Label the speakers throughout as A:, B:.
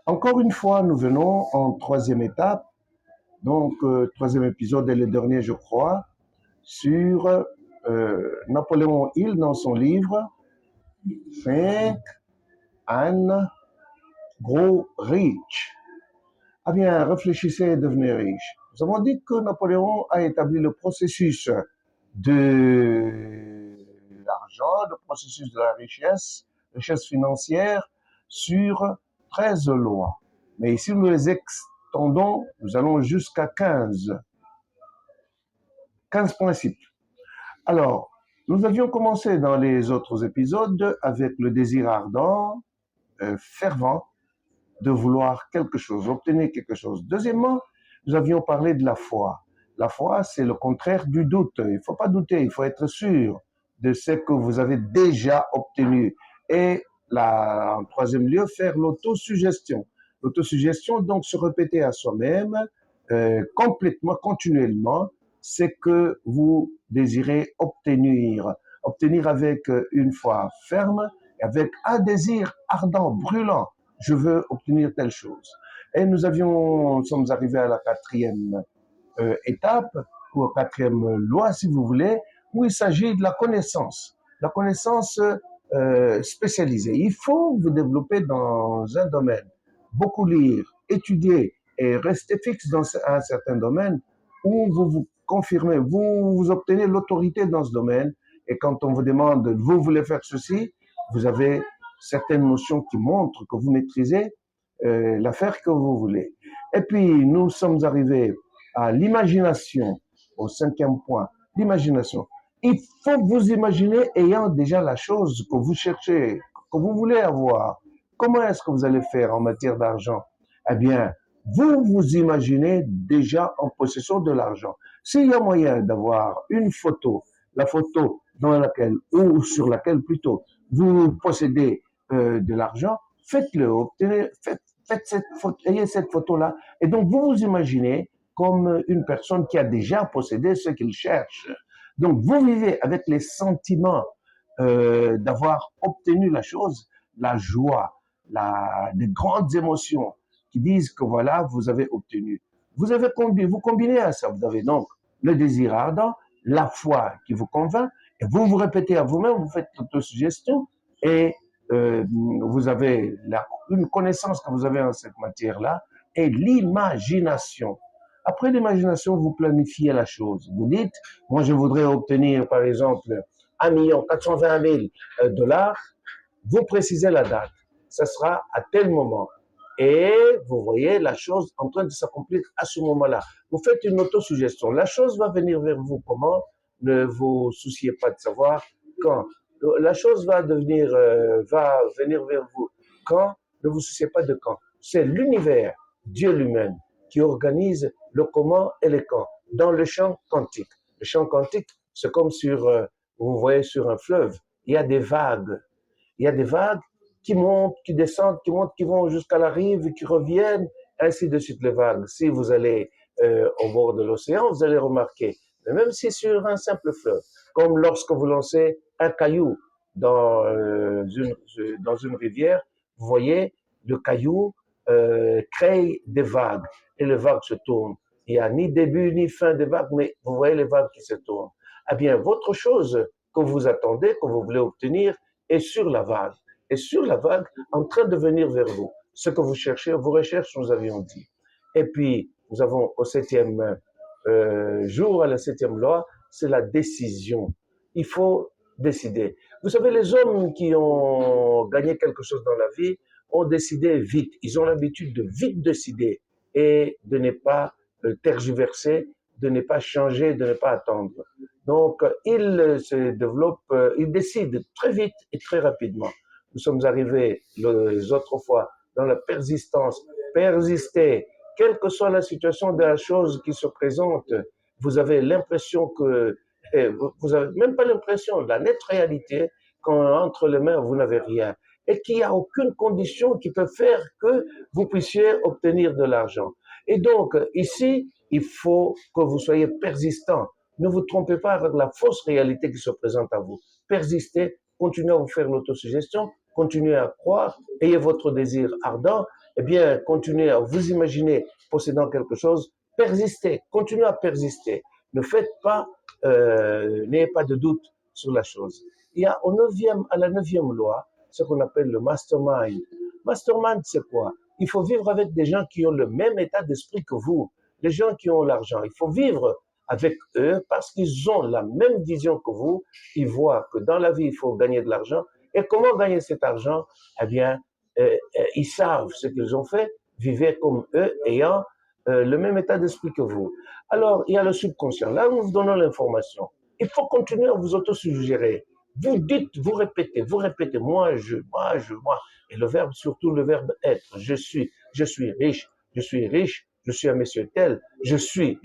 A: Encore une fois, nous venons en troisième étape, donc troisième épisode et le dernier, je crois, sur Napoléon Hill dans son livre Think and Grow Rich. Ah bien, réfléchissez et devenez riche. Nous avons dit que Napoléon a établi le processus de l'argent, le processus de la richesse financière, sur 13 lois. Mais si nous les extendons, nous allons jusqu'à 15 principes. Alors, nous avions commencé dans les autres épisodes avec le désir ardent, fervent, de vouloir quelque chose, obtenir quelque chose. Deuxièmement, nous avions parlé de la foi. La foi, c'est le contraire du doute. Il ne faut pas douter, il faut être sûr de ce que vous avez déjà obtenu. Et là, en troisième lieu, faire l'autosuggestion. L'autosuggestion, donc, se répéter à soi-même complètement, continuellement, ce que vous désirez obtenir. Obtenir avec une foi ferme, avec un désir ardent, brûlant. Je veux obtenir telle chose. Et nous sommes arrivés à la quatrième étape, ou quatrième loi, si vous voulez, où il s'agit de la connaissance. La connaissance spécialisée. Il faut vous développer dans un domaine, beaucoup lire, étudier et rester fixe dans un certain domaine où vous vous confirmez, vous obtenez l'autorité dans ce domaine. Et quand on vous demande, vous voulez faire ceci, vous avez certaines notions qui montrent que vous maîtrisez l'affaire que vous voulez. Et puis, nous sommes arrivés à l'imagination, au cinquième point, l'imagination. Il faut vous imaginer ayant déjà la chose que vous cherchez, que vous voulez avoir. Comment est-ce que vous allez faire en matière d'argent? Eh bien, vous vous imaginez déjà en possession de l'argent. S'il y a moyen d'avoir une photo, la photo dans laquelle, ou sur laquelle plutôt, vous possédez de l'argent, faites-le, obtenez, faites cette photo, ayez cette photo-là. Et donc, vous vous imaginez comme une personne qui a déjà possédé ce qu'il cherche. Donc, vous vivez avec les sentiments d'avoir obtenu la chose, la joie, des grandes émotions qui disent que voilà, vous avez obtenu. Vous combinez à ça. Vous avez donc le désir ardent, la foi qui vous convainc, et vous vous répétez à vous-même, vous faites l'autosuggestion, et vous avez une connaissance que vous avez en cette matière-là, et l'imagination. Après l'imagination, vous planifiez la chose. Vous dites, moi je voudrais obtenir par exemple 1 420 000 $. Vous précisez la date. Ce sera à tel moment. Et vous voyez la chose en train de s'accomplir à ce moment-là. Vous faites une autosuggestion. La chose va venir vers vous. Comment? Ne vous souciez pas de savoir quand. La chose va venir vers vous. Quand? Ne vous souciez pas de quand. C'est l'univers, Dieu lui-même, qui organise le comment et le quand dans le champ quantique. Le champ quantique, c'est comme vous voyez sur un fleuve, il y a des vagues. Il y a des vagues qui montent, qui descendent, qui montent, qui vont jusqu'à la rive, qui reviennent, ainsi de suite les vagues. Si vous allez au bord de l'océan, vous allez remarquer, mais même si sur un simple fleuve, comme lorsque vous lancez un caillou dans une rivière, vous voyez, le caillou crée des vagues et les vagues se tournent. Il n'y a ni début ni fin des vagues, mais vous voyez les vagues qui se tournent. Eh bien, votre chose que vous attendez, que vous voulez obtenir, est sur la vague. Et sur la vague, en train de venir vers vous. Ce que vous cherchez, vos recherches, nous avions dit. Et puis, nous avons au septième jour, à la septième loi, c'est la décision. Il faut décider. Vous savez, les hommes qui ont gagné quelque chose dans la vie ont décidé vite. Ils ont l'habitude de vite décider et de ne pas tergiverser, de ne pas changer, de ne pas attendre. Donc, ils décident très vite et très rapidement. Nous sommes arrivés les autres fois dans la persistance. Persister, quelle que soit la situation de la chose qui se présente, vous avez l'impression que, vous avez même pas l'impression, la nette réalité, qu'entre les mains, vous n'avez rien. Et qu'il n'y a aucune condition qui peut faire que vous puissiez obtenir de l'argent. Et donc, ici, il faut que vous soyez persistant. Ne vous trompez pas avec la fausse réalité qui se présente à vous. Persistez, continuez à vous faire l'autosuggestion, continuez à croire, ayez votre désir ardent eh bien, continuez à vous imaginer possédant quelque chose, persistez, continuez à persister. Ne faites pas, n'ayez pas de doute sur la chose. Il y a à la neuvième loi, ce qu'on appelle le mastermind. Mastermind, c'est quoi? Il faut vivre avec des gens qui ont le même état d'esprit que vous, les gens qui ont l'argent. Il faut vivre avec eux parce qu'ils ont la même vision que vous. Ils voient que dans la vie, il faut gagner de l'argent. Et comment gagner cet argent? Eh bien, ils savent ce qu'ils ont fait, vivez comme eux, ayant le même état d'esprit que vous. Alors, il y a le subconscient. Là, nous vous donnons l'information. Il faut continuer à vous autosuggérer. Vous dites, vous répétez, moi. Et le verbe, surtout le verbe être. Je suis riche, je suis un monsieur tel, je suis.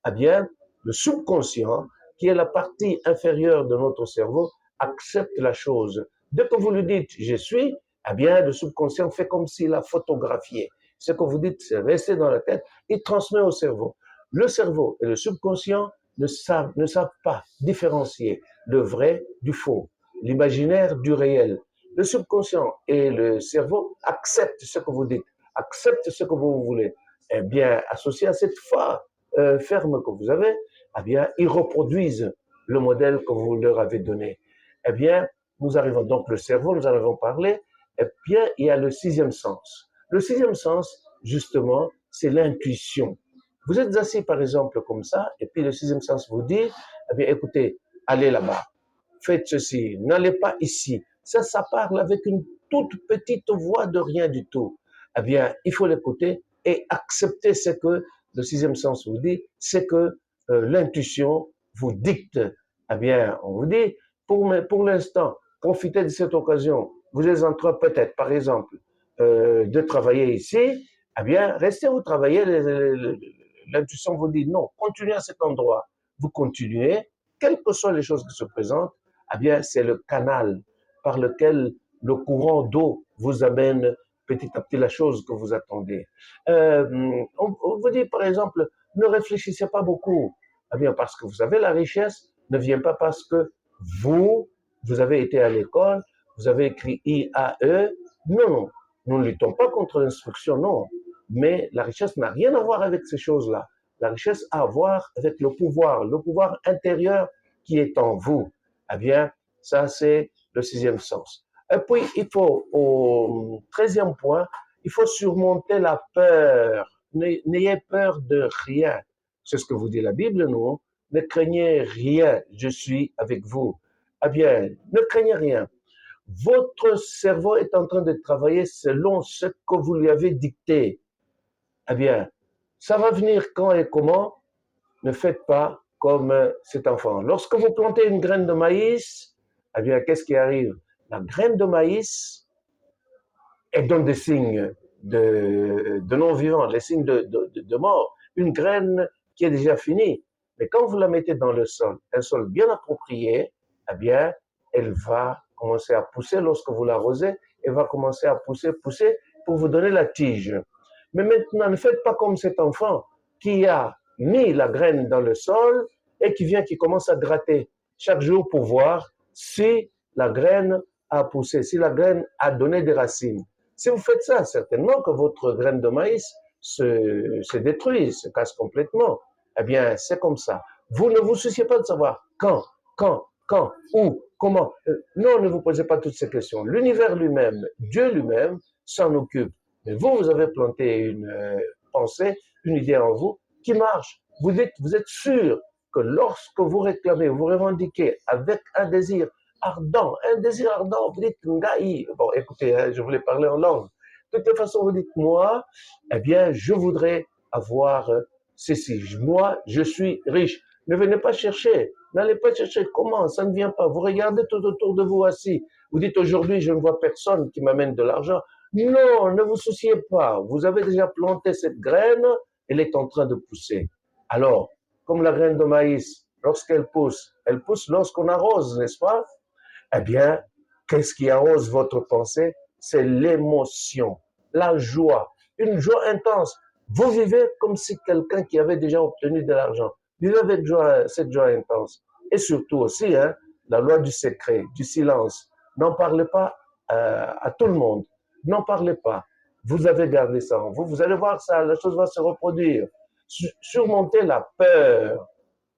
A: Eh bien, le subconscient, qui est la partie inférieure de notre cerveau, accepte la chose. Dès que vous lui dites je suis, eh bien, le subconscient fait comme s'il a photographié. Ce que vous dites, c'est resté dans la tête et transmet au cerveau. Le cerveau et le subconscient ne savent pas différencier le vrai du faux, l'imaginaire du réel. Le subconscient et le cerveau acceptent ce que vous dites, acceptent ce que vous voulez. Eh bien, associé à cette foi ferme que vous avez, eh bien, ils reproduisent le modèle que vous leur avez donné. Eh bien, nous arrivons donc le cerveau, nous en avons parlé. Eh bien, il y a le sixième sens. Le sixième sens, justement, c'est l'intuition. Vous êtes assis, par exemple, comme ça, et puis le sixième sens vous dit, eh bien, écoutez, allez là-bas, faites ceci, n'allez pas ici. Ça parle avec une toute petite voix de rien du tout. Eh bien, il faut l'écouter et accepter ce que le sixième sens vous dit, c'est que l'intuition vous dicte. Eh bien, on vous dit, pour l'instant, profitez de cette occasion. Vous êtes en train, peut-être, par exemple, de travailler ici. Eh bien, restez où travaillez. L'intuition vous dit non, continuez à cet endroit. Vous continuez, quelles que soient les choses qui se présentent, eh bien, c'est le canal par lequel le courant d'eau vous amène petit à petit la chose que vous attendez. On vous dit, par exemple, ne réfléchissez pas beaucoup. Eh bien, parce que vous savez, la richesse ne vient pas parce que vous avez été à l'école, vous avez écrit IAE. Non, nous ne luttons pas contre l'instruction, non. Mais la richesse n'a rien à voir avec ces choses-là. La richesse a à voir avec le pouvoir intérieur qui est en vous. Eh bien, ça, c'est le sixième sens. Et puis, il faut, au 13e point, il faut surmonter la peur. N'ayez peur de rien. C'est ce que vous dit la Bible, non? Ne craignez rien, je suis avec vous. Eh bien, ne craignez rien. Votre cerveau est en train de travailler selon ce que vous lui avez dicté. Eh bien, ça va venir quand et comment? Ne faites pas comme cet enfant. Lorsque vous plantez une graine de maïs, eh bien, qu'est-ce qui arrive? La graine de maïs, elle donne des signes de non-vivant, les signes de mort. Une graine qui est déjà finie. Mais quand vous la mettez dans le sol, un sol bien approprié, eh bien, elle va commencer à pousser lorsque vous l'arrosez, elle va commencer à pousser pour vous donner la tige. Mais maintenant, ne faites pas comme cet enfant qui a mis la graine dans le sol et qui commence à gratter chaque jour pour voir si la graine a poussé, si la graine a donné des racines. Si vous faites ça, certainement que votre graine de maïs se détruit, se casse complètement. Eh bien, c'est comme ça. Vous ne vous souciez pas de savoir quand, où, comment. Non, ne vous posez pas toutes ces questions. L'univers lui-même, Dieu lui-même, s'en occupe. Mais vous avez planté une pensée, une idée en vous qui marche. Vous êtes sûr que lorsque vous réclamez, vous revendiquez avec un désir ardent, vous dites Ngaï. Bon, écoutez, hein, je voulais parler en langue. De toute façon, vous dites moi, eh bien, je voudrais avoir ceci. Moi, je suis riche. Ne venez pas chercher. N'allez pas chercher comment, ça ne vient pas. Vous regardez tout autour de vous assis. Vous dites aujourd'hui, je ne vois personne qui m'amène de l'argent. Non, ne vous souciez pas. Vous avez déjà planté cette graine, elle est en train de pousser. Alors, comme la graine de maïs, lorsqu'elle pousse, elle pousse lorsqu'on arrose, n'est-ce pas? Eh bien, qu'est-ce qui arrose votre pensée? C'est l'émotion, la joie, une joie intense. Vous vivez comme si quelqu'un qui avait déjà obtenu de l'argent. Vivez avec joie, cette joie intense. Et surtout aussi, hein, la loi du secret, du silence. N'en parlez pas à tout le monde. N'en parlez pas. vous avez gardé ça en vous, vous allez voir ça, la chose va se reproduire. Surmontez la peur.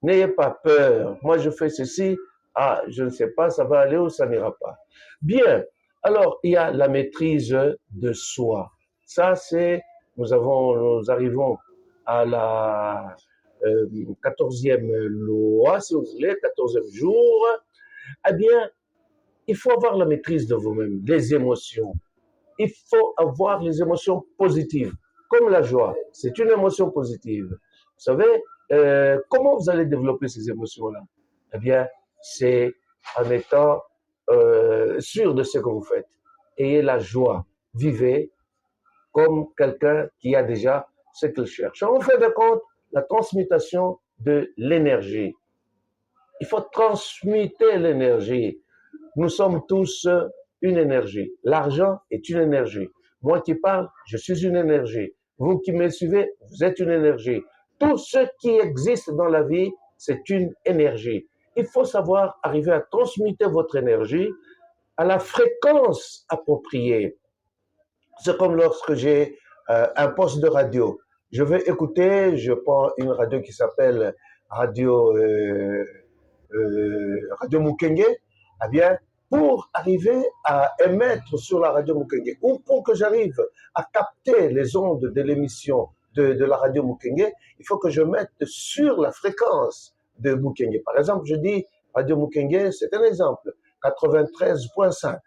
A: N'ayez pas peur. Moi, je fais ceci. Ah, je ne sais pas, ça va aller ou ça n'ira pas. Bien. Alors, il y a la maîtrise de soi. Ça, c'est, nous arrivons à la 14e loi, si vous voulez, 14e jour. Eh bien, il faut avoir la maîtrise de vous-même, les émotions. Il faut avoir les émotions positives, comme la joie. C'est une émotion positive. Vous savez, comment vous allez développer ces émotions-là? Eh bien, c'est en étant sûr de ce que vous faites. Ayez la joie. Vivez comme quelqu'un qui a déjà ce qu'il cherche. En fait de compte, la transmutation de l'énergie. Il faut transmuter l'énergie. Nous sommes tous une énergie. L'argent est une énergie. Moi qui parle, je suis une énergie. Vous qui me suivez, vous êtes une énergie. Tout ce qui existe dans la vie, c'est une énergie. Il faut savoir arriver à transmuter votre énergie à la fréquence appropriée. C'est comme lorsque j'ai un poste de radio. Je vais écouter, je prends une radio qui s'appelle Radio Mukenge. Eh bien, pour arriver à émettre sur la radio Mukenge, ou pour que j'arrive à capter les ondes de l'émission de la radio Mukenge, il faut que je mette sur la fréquence de Mukenge. Par exemple, je dis radio Mukenge, c'est un exemple, 93.5.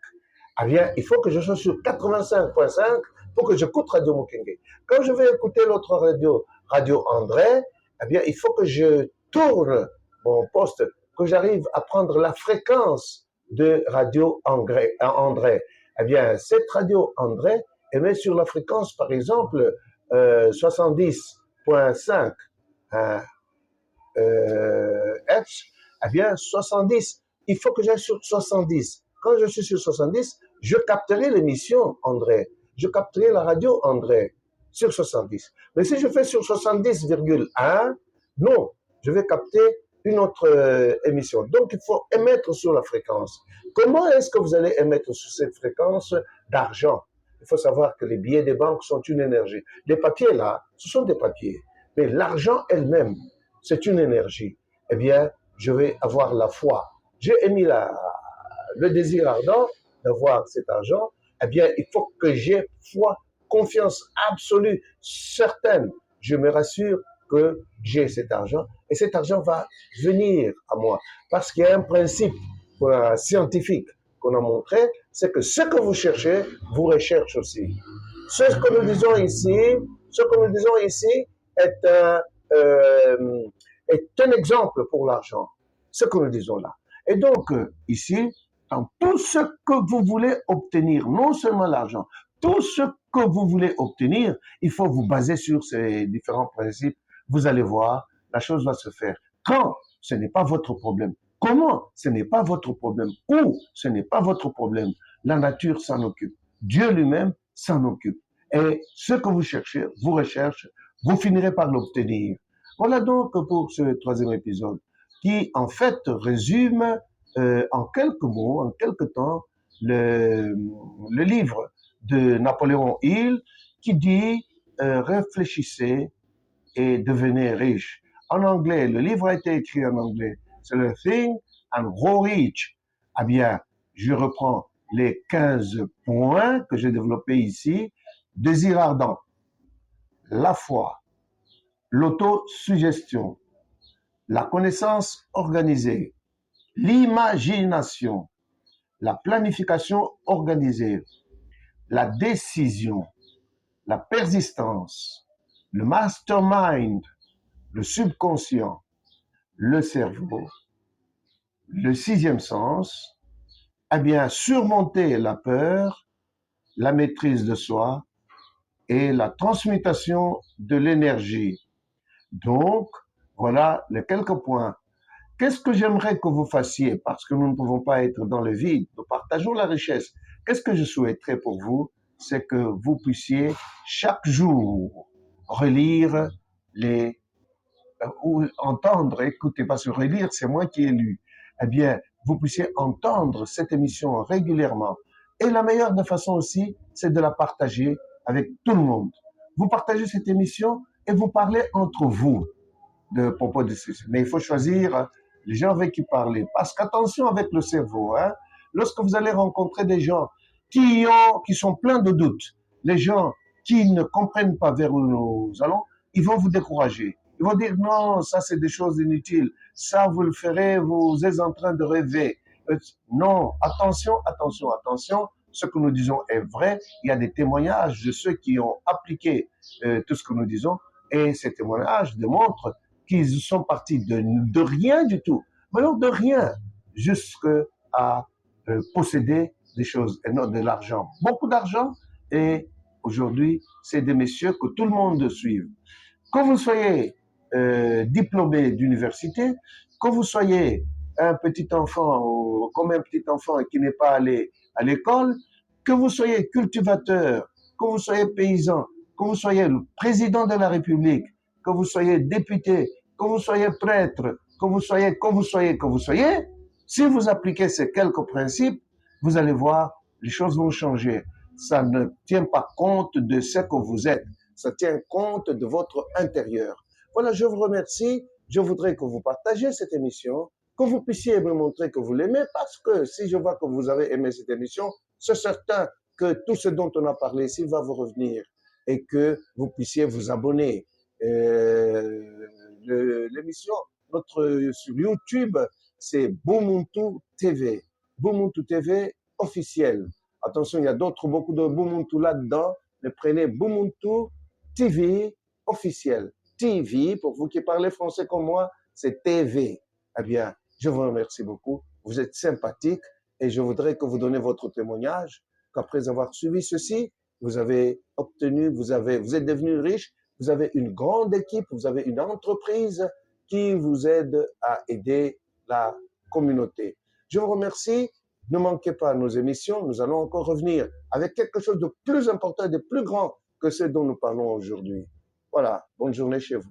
A: Eh bien, il faut que je sois sur 85.5 pour que j'écoute Radio Mukenge. Quand je vais écouter l'autre radio, Radio André, eh bien, il faut que je tourne mon poste, que j'arrive à prendre la fréquence de Radio André. Eh bien, cette Radio André émet sur la fréquence, par exemple, 70.5 Hertz. Eh bien, 70, il faut que j'aille sur 70. Quand je suis sur 70, je capterai l'émission André. Je capterai la radio André sur 70. Mais si je fais sur 70,1, non, je vais capter une autre émission. Donc, il faut émettre sur la fréquence. Comment est-ce que vous allez émettre sur cette fréquence d'argent? Il faut savoir que les billets des banques sont une énergie. Les papiers, là, ce sont des papiers. Mais l'argent elle-même, c'est une énergie. Eh bien, je vais avoir la foi. J'ai émis le désir ardent d'avoir cet argent. Eh bien, il faut que j'ai foi, confiance absolue, certaine. Je me rassure que j'ai cet argent et cet argent va venir à moi. Parce qu'il y a un principe scientifique qu'on a montré, c'est que ce que vous cherchez, vous recherchez aussi. Ce que nous disons ici est un exemple pour l'argent. Ce que nous disons là. Et donc, ici, dans tout ce que vous voulez obtenir, non seulement l'argent, tout ce que vous voulez obtenir, il faut vous baser sur ces différents principes. Vous allez voir, la chose va se faire. Quand, ce n'est pas votre problème. Comment, ce n'est pas votre problème. Où, ce n'est pas votre problème. La nature s'en occupe. Dieu lui-même s'en occupe. Et ce que vous cherchez, vous recherchez, vous finirez par l'obtenir. Voilà donc pour ce troisième épisode qui, en fait, résume en quelques mots, en quelques temps, le livre de Napoléon Hill qui dit réfléchissez et devenez riche. En anglais, le livre a été écrit en anglais. C'est le Think and Grow Rich. Eh bien, je reprends les 15 points que j'ai développés ici. Désir ardent, la foi, l'autosuggestion, la connaissance organisée, l'imagination, la planification organisée, la décision, la persistance, le mastermind, le subconscient, le cerveau, le sixième sens, eh bien, surmonter la peur, la maîtrise de soi et la transmutation de l'énergie. Donc, voilà les quelques points. Qu'est-ce que j'aimerais que vous fassiez? Parce que nous ne pouvons pas être dans le vide. Nous partageons la richesse. Qu'est-ce que je souhaiterais pour vous? C'est que vous puissiez chaque jour relire ou entendre, écoutez, parce que relire, c'est moi qui ai lu. Eh bien, vous puissiez entendre cette émission régulièrement. Et la meilleure des façons aussi, c'est de la partager avec tout le monde. Vous partagez cette émission et vous parlez entre vous de propos de ceci. Mais il faut choisir les gens avec qui parler. Parce qu'attention avec le cerveau. Hein. Lorsque vous allez rencontrer des gens qui sont pleins de doutes, les gens qui ne comprennent pas vers où nous allons, ils vont vous décourager. Ils vont dire non, ça c'est des choses inutiles. Ça vous le ferez, vous êtes en train de rêver. Non, attention, attention, attention. Ce que nous disons est vrai. Il y a des témoignages de ceux qui ont appliqué tout ce que nous disons. Et ces témoignages démontrent qu'ils sont partis de rien du tout, mais alors de rien, jusqu'à posséder des choses, et non de l'argent, beaucoup d'argent, et aujourd'hui, c'est des messieurs que tout le monde suit. Que vous soyez diplômé d'université, que vous soyez un petit enfant ou comme un petit enfant qui n'est pas allé à l'école, que vous soyez cultivateur, que vous soyez paysan, que vous soyez le président de la République, que vous soyez député, que vous soyez prêtre, que vous soyez, si vous appliquez ces quelques principes, vous allez voir, les choses vont changer. Ça ne tient pas compte de ce que vous êtes, ça tient compte de votre intérieur. Voilà, je vous remercie. Je voudrais que vous partagiez cette émission, que vous puissiez me montrer que vous l'aimez, parce que si je vois que vous avez aimé cette émission, c'est certain que tout ce dont on a parlé ici va vous revenir et que vous puissiez vous abonner. L'émission, sur YouTube, c'est Bumuntu TV. Bumuntu TV officiel. Attention, il y a beaucoup de Bumuntu là-dedans, mais prenez Bumuntu TV officiel. TV, pour vous qui parlez français comme moi, c'est TV. Eh bien, je vous remercie beaucoup. Vous êtes sympathique et je voudrais que vous donniez votre témoignage qu'après avoir suivi ceci, vous avez obtenu, vous êtes devenu riche, vous avez une grande équipe, vous avez une entreprise qui vous aide à aider la communauté. Je vous remercie. Ne manquez pas nos émissions. Nous allons encore revenir avec quelque chose de plus important et de plus grand que ce dont nous parlons aujourd'hui. Voilà. Bonne journée chez vous.